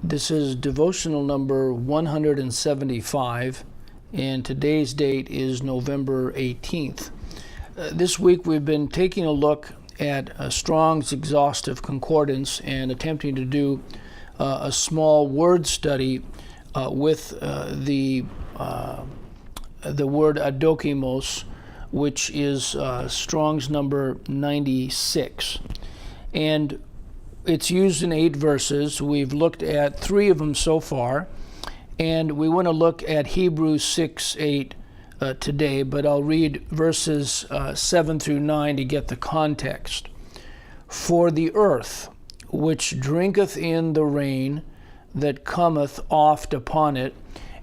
This is devotional number 175, and today's date is November 18th. This week we've been taking a look at Strong's exhaustive concordance and attempting to do a small word study with the word adokimos, which is Strong's number 96. And it's used in 8 verses. We've looked at 3 of them so far, and we want to look at Hebrews 6:8 today, but I'll read verses 7 through 9 to get the context. For the earth, which drinketh in the rain that cometh oft upon it,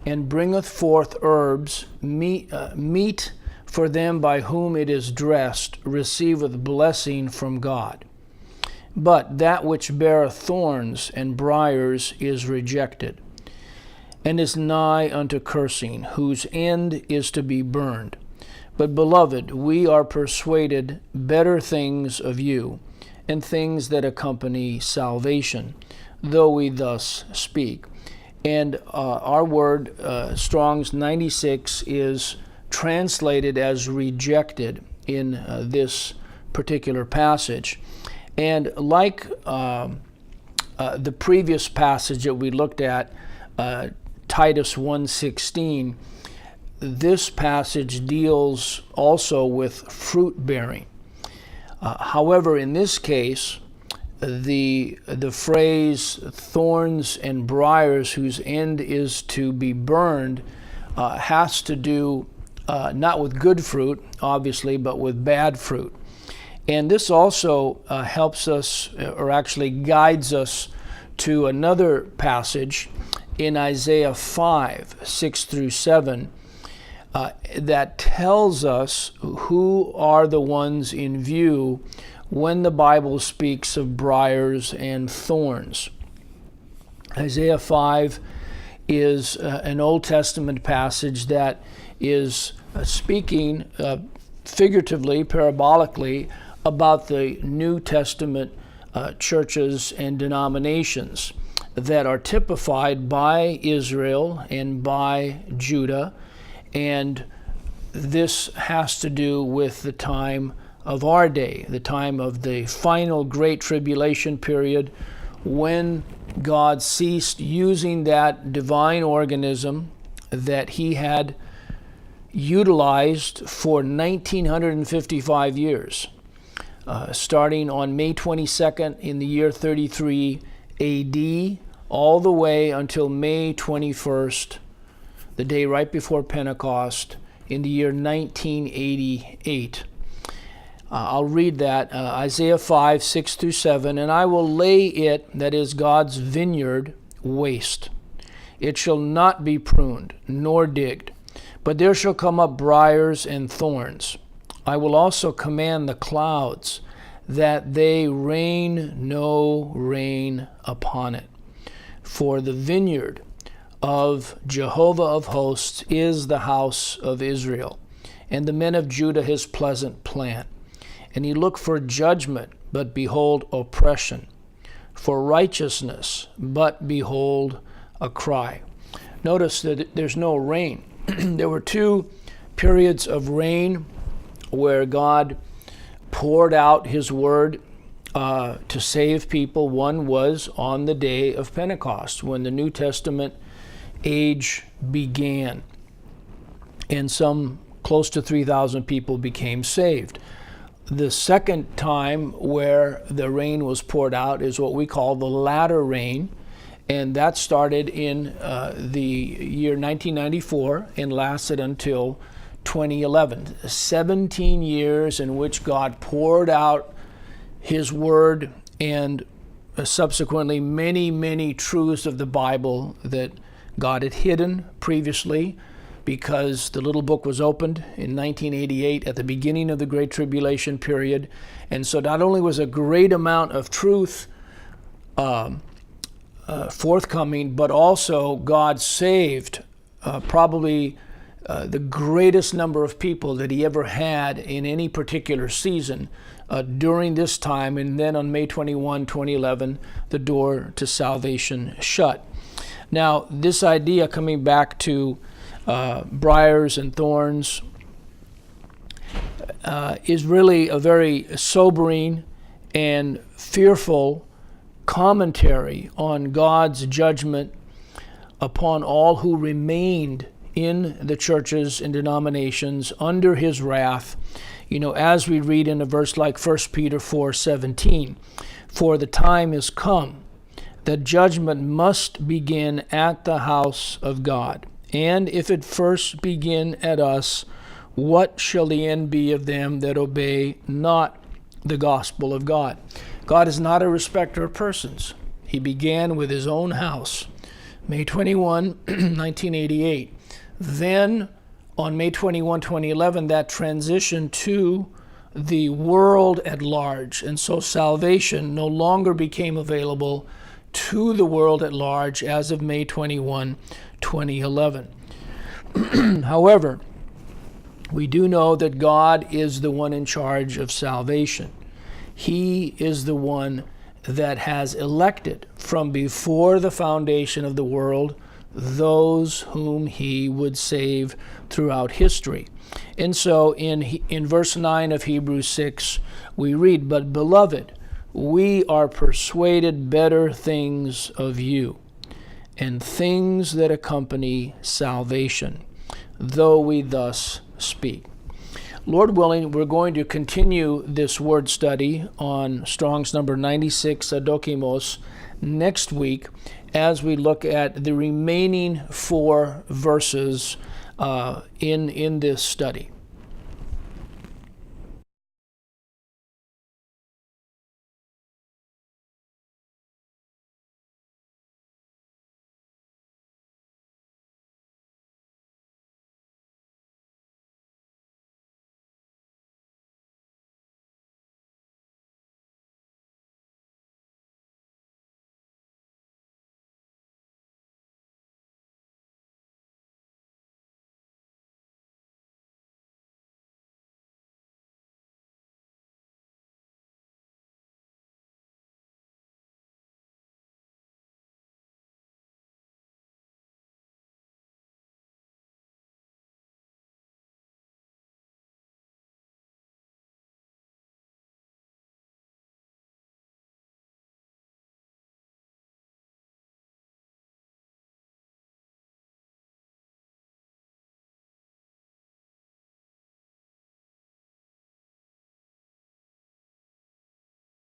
and bringeth forth herbs, meat for them by whom it is dressed, receiveth blessing from God. But that which beareth thorns and briars is rejected, and is nigh unto cursing, whose end is to be burned. But, beloved, we are persuaded better things of you, and things that accompany salvation, though we thus speak. And our word, Strong's 96, is translated as rejected in this particular passage. And like the previous passage that we looked at, Titus 1:16, this passage deals also with fruit bearing. However, in this case, the phrase thorns and briars whose end is to be burned has to do not with good fruit, obviously, but with bad fruit. And this also helps us, or actually guides us, to another passage in Isaiah 5:6 through 7, that tells us who are the ones in view when the Bible speaks of briars and thorns. Isaiah 5 is an Old Testament passage that is speaking figuratively, parabolically, about the New Testament churches and denominations that are typified by Israel and by Judah, and this has to do with the time of our day, the time of the final Great Tribulation period, when God ceased using that divine organism that he had utilized for 1955 years. Starting on May 22nd in the year 33 AD, all the way until May 21st, the day right before Pentecost, in the year 1988. I'll read that, Isaiah 5:6 through 7, and I will lay it, that is God's vineyard, waste. It shall not be pruned, nor digged, but there shall come up briars and thorns. I will also command the clouds that they rain no rain upon it. For the vineyard of Jehovah of hosts is the house of Israel, and the men of Judah his pleasant plant. And he looked for judgment, but behold oppression, for righteousness, but behold a cry. Notice that there's no rain. There were 2 periods of rain where God poured out his word to save people. One was on the day of Pentecost, when the New Testament age began, and some close to 3,000 people became saved. The second time where the rain was poured out is what we call the latter rain, and that started in the year 1994 and lasted until 2011. 17 years in which God poured out his word, and subsequently many, many truths of the Bible that God had hidden previously, because the little book was opened in 1988 at the beginning of the Great Tribulation period. And so not only was a great amount of truth forthcoming, but also God saved probably the greatest number of people that he ever had in any particular season during this time. And then on May 21, 2011, the door to salvation shut. Now, this idea, coming back to briars and thorns, is really a very sobering and fearful commentary on God's judgment upon all who remained in the churches and denominations under his wrath. As we read in a verse like 1 Peter 4:17, "For the time is come that judgment must begin at the house of God. And if it first begin at us, what shall the end be of them that obey not the gospel of God?" God is not a respecter of persons. He began with his own house, May 21, 1988. Then, on May 21, 2011, that transitioned to the world at large. And so salvation no longer became available to the world at large as of May 21, 2011. However, we do know that God is the one in charge of salvation. He is the one that has elected from before the foundation of the world those whom he would save throughout history. And so in verse 9 of Hebrews 6, we read, "But beloved, we are persuaded better things of you, and things that accompany salvation, though we thus speak." Lord willing, we're going to continue this word study on Strong's number 96, Adokimos, next week as we look at the remaining 4 verses in this study.